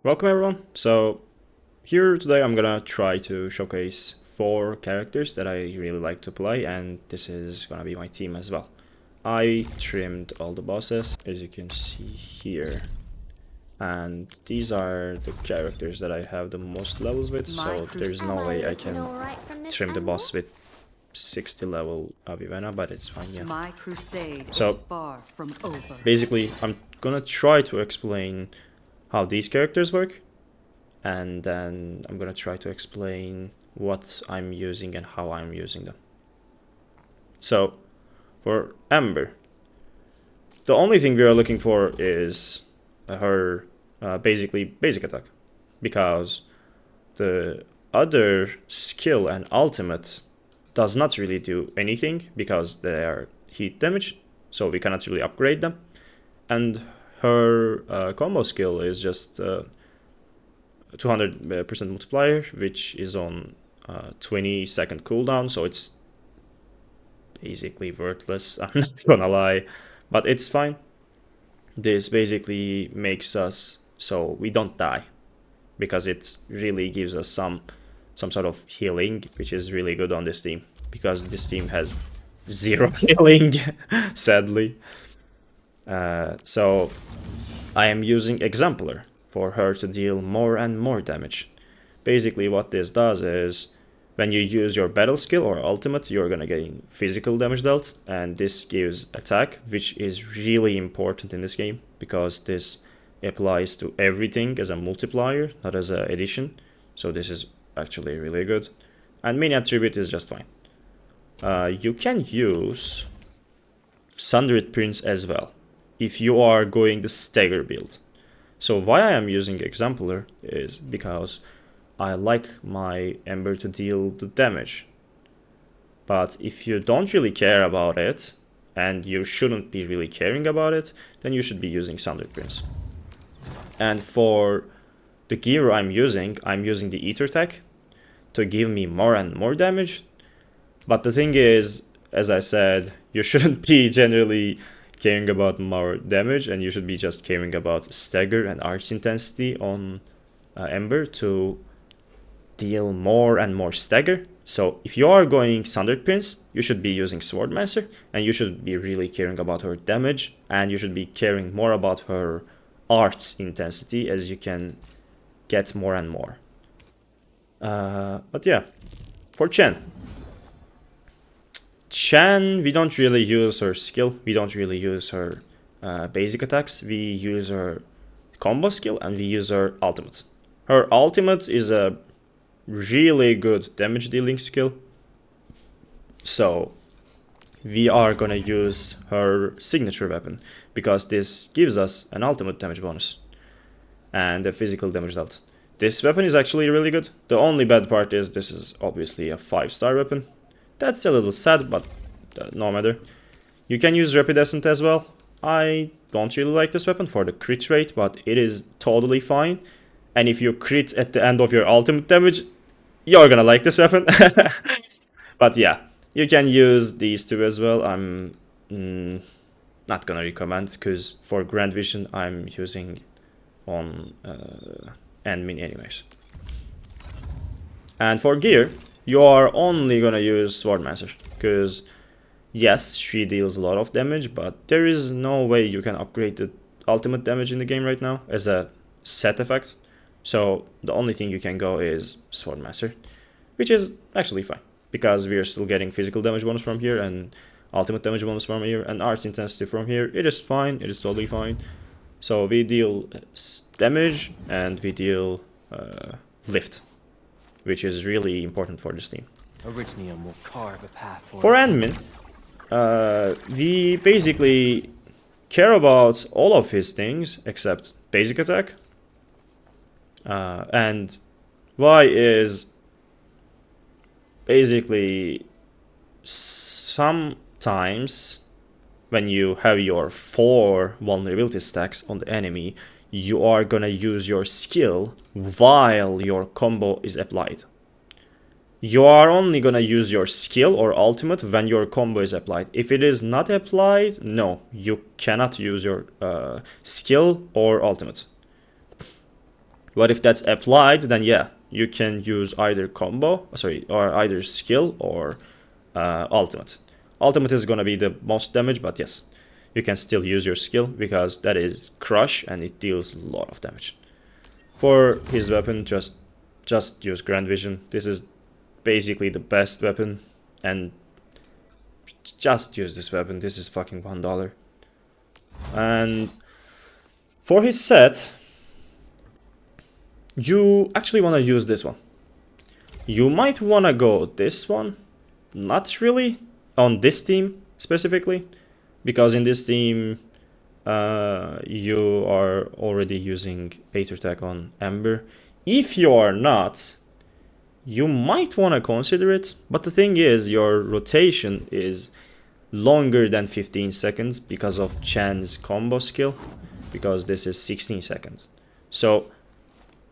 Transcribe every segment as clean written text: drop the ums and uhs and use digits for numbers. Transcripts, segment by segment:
Welcome everyone. So here today I'm gonna try to showcase 4 characters that I really like to play, and this is gonna be my team as well. I trimmed all the bosses, as you can see here, and these are the characters that I have the most levels with, so there's no way I can trim the boss with 60 level Wana, but it's fine, yeah. My crusade So is far from over. basically I'm gonna try to explain how these characters work, and then I'm gonna try to explain what I'm using and how I'm using them. So for Ember, the only thing we are looking for is her basically basic attack, because the other skill and ultimate does not really do anything because they are heat damage, so we cannot really upgrade them. And her combo skill is just 200% multiplier, which is on 20-second cooldown, so it's basically worthless. I'm not gonna lie, but it's fine. This basically makes us so we don't die, because it really gives us some sort of healing, which is really good on this team, because this team has 0 healing, sadly. So I am using Exemplar for her to deal more and more damage. Basically what this does is, when you use your battle skill or ultimate, you're gonna gain physical damage dealt, and this gives attack, which is really important in this game, because this applies to everything as a multiplier, not as an addition. So this is actually really good. And mini attribute is just fine. You can use Sundered Prince as well if you are going the stagger build. So why I am using Exemplar is because I like my Ember to deal the damage. But if you don't really care about it, and you shouldn't be really caring about it, then you should be using Sundered Prince. And for the gear I'm using the Ether Tech to give me more and more damage. But the thing is, as I said, you shouldn't be generally caring about more damage, and you should be just caring about stagger and arch intensity on Ember to deal more and more stagger. So if you are going Sundered Prince, you should be using Swordmaster, and you should be really caring about her damage, and you should be caring more about her arch intensity, as you can get more and more. But yeah, for Chen, we don't really use her skill, we don't really use her basic attacks, we use her combo skill, and we use her ultimate. Her ultimate is a really good damage dealing skill, so we are gonna use her signature weapon, because this gives us an ultimate damage bonus and a physical damage dealt. This weapon is actually really good. The only bad part is this is obviously a 5-star weapon. That's a little sad, but no matter. You can use Rapidescent as well. I don't really like this weapon for the crit rate, but it is totally fine. And if you crit at the end of your ultimate damage, you're gonna like this weapon. But yeah, you can use these two as well. I'm not gonna recommend, because for Grand Vision I'm using on Endmin anyways. And for gear, you are only gonna use Swordmaster, because yes, she deals a lot of damage, but there is no way you can upgrade the ultimate damage in the game right now as a set effect. So the only thing you can go is Swordmaster, which is actually fine, because we are still getting physical damage bonus from here and ultimate damage bonus from here and arch intensity from here. It is fine, it is totally fine. So we deal damage and we deal lift, which is really important for this team. Originium will carve a path for Endmin, we basically care about all of his things except basic attack. And why is basically sometimes when you have your 4 vulnerability stacks on the enemy, you are gonna use your skill while your combo is applied. You are only gonna use your skill or ultimate when your combo is applied. If it is not applied, no, you cannot use your skill or ultimate. But if that's applied, then yeah, you can use either or either skill or ultimate. Ultimate is gonna be the most damage, but yes, you can still use your skill because that is crush and it deals a lot of damage. For his weapon, just use Grand Vision. This is basically the best weapon, and just use this weapon. This is fucking $1. And for his set, you actually want to use this one. You might want to go this one. Not really on this team specifically, because in this team you are already using 8 attack on Ember. If you are not, you might want to consider it, but the thing is your rotation is longer than 15 seconds because of Chen's combo skill, because this is 16 seconds. So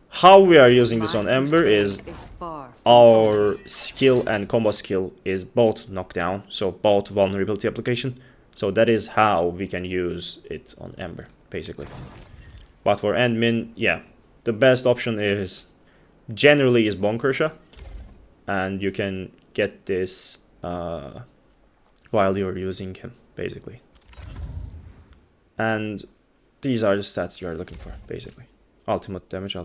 how we are using this on Ember is our skill and combo skill is both knockdown, so both vulnerability application. So that is how we can use it on Ember, basically. But for Endmin, yeah, the best option is generally is Bone Crusher, and you can get this while you're using him, basically. And these are the stats you are looking for, basically. Ultimate damage,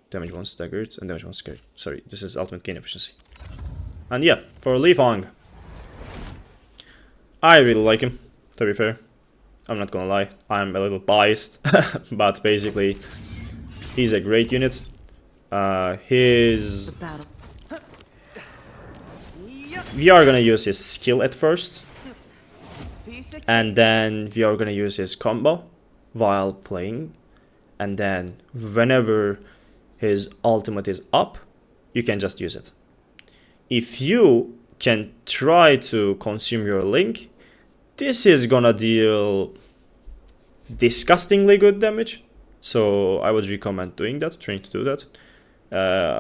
damage 1 staggered, and damage 1 scared. Sorry, this is ultimate gain efficiency. And yeah, for Lifeng, I really like him, to be fair. I'm not gonna lie, I'm a little biased, but basically, he's a great unit. We are gonna use his skill at first, and then we are gonna use his combo while playing, and then whenever his ultimate is up, you can just use it. If you can try to consume your link, this is gonna deal disgustingly good damage, so I would recommend doing that, trying to do that.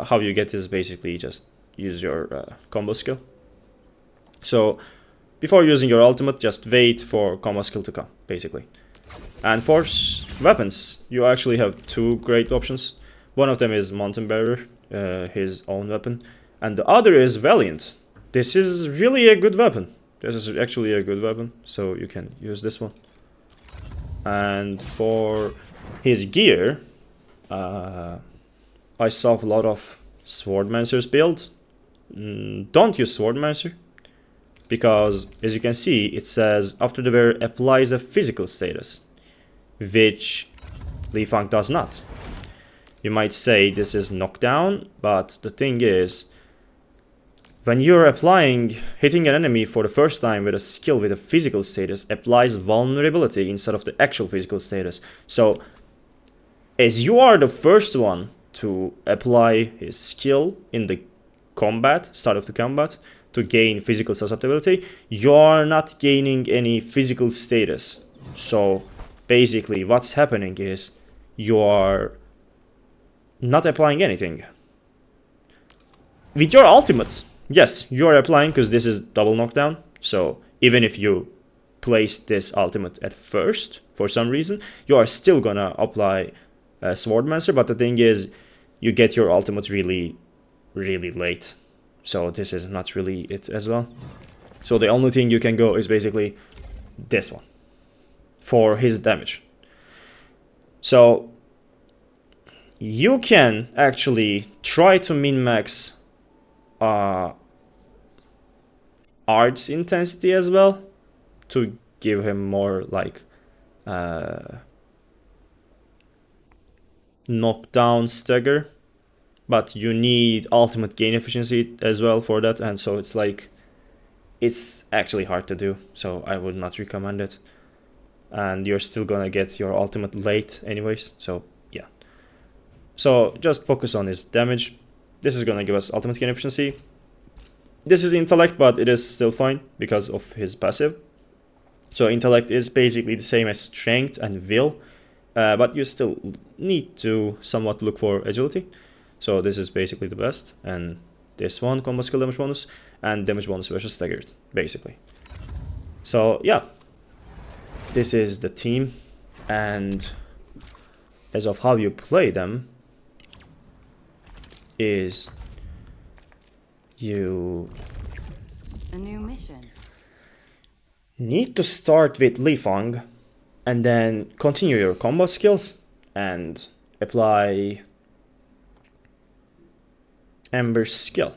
How you get is basically just use your combo skill. So before using your ultimate, just wait for combo skill to come, basically. And for weapons, you actually have two great options. One of them is Mountain Bearer, his own weapon, and the other is Valiant. This is really a good weapon. This is actually a good weapon, so you can use this one. And for his gear, I saw a lot of Swordmancer's build. Don't use Swordmancer, because as you can see, it says after the wear applies a physical status, which Lifeng does not. You might say this is knockdown, but the thing is, when you're hitting an enemy for the first time with a skill with a physical status applies vulnerability instead of the actual physical status. So, as you are the first one to apply his skill in the start of the combat, to gain physical susceptibility, you're not gaining any physical status. So, basically, what's happening is you are not applying anything. With your ultimate, yes, you are applying because this is double knockdown. So even if you place this ultimate at first, for some reason, you are still gonna apply Swordmancer. But the thing is, you get your ultimate really, really late. So this is not really it as well. So the only thing you can go is basically this one for his damage. So you can actually try to min-max arts intensity as well to give him more like knockdown stagger, but you need ultimate gain efficiency as well for that, and so it's like it's actually hard to do, so I would not recommend it, and you're still gonna get your ultimate late anyways. So yeah, so just focus on his damage. This is gonna give us ultimate gain efficiency. This is intellect, but it is still fine because of his passive. So intellect is basically the same as strength and will, but you still need to somewhat look for agility. So this is basically the best, and this one, combo skill damage bonus, and damage bonus versus staggered, basically. So yeah, this is the team, and as of how you play them, is you A new mission. need to start with Lifeng and then continue your combo skills and apply Ember's skill,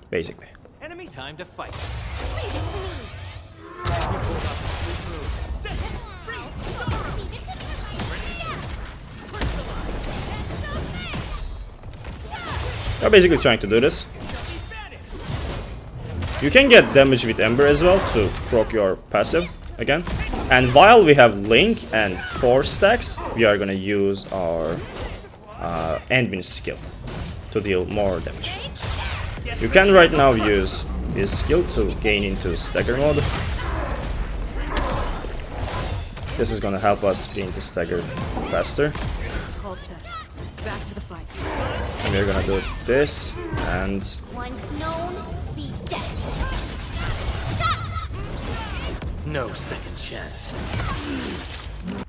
basically. Enemy time to fight. They're basically trying to do this. You can get damage with Ember as well to proc your passive again. And while we have Link and 4 stacks, we are gonna use our Endmin skill to deal more damage. You can right now use his skill to gain into stagger mode. This is gonna help us gain into stagger faster. All set. Back to the fight. And we're gonna do this and Once known, be dead. No second chance.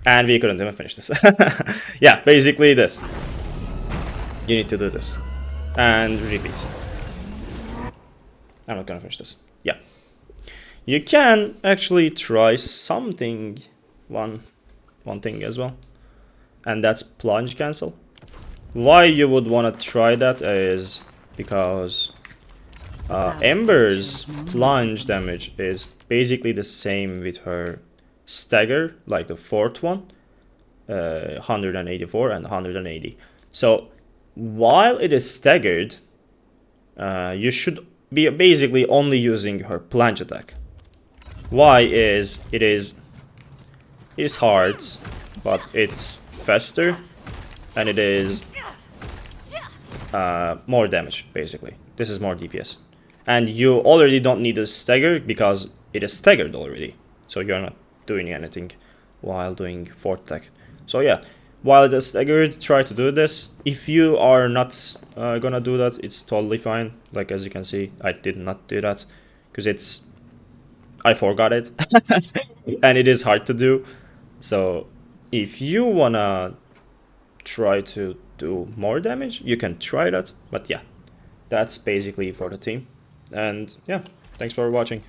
and we couldn't even finish this. Yeah, basically this. You need to do this and repeat. I'm not gonna finish this. Yeah, you can actually try something, one thing as well, and that's plunge cancel. Why you would want to try that is because Ember's plunge damage is basically the same with her stagger, like the 4th one, 184 and 180. So while it is staggered, you should be basically only using her plunge attack. Why is it is hard, but it's faster, and it is more damage, basically. This is more DPS. And you already don't need a stagger because it is staggered already. So you're not doing anything while doing 4th attack. So yeah, while it is staggered, try to do this. If you are not gonna do that, it's totally fine. Like as you can see, I did not do that because I forgot it. And it is hard to do. So if you wanna try to do more damage, you can try that. But yeah, that's basically for the team. And yeah, thanks for watching.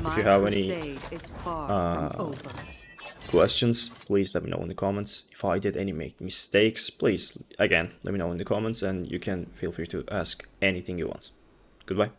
My you have any, crusade is far from over. questions, please let me know in the comments. If I did any mistakes, please again let me know in the comments, and you can feel free to ask anything you want. Goodbye.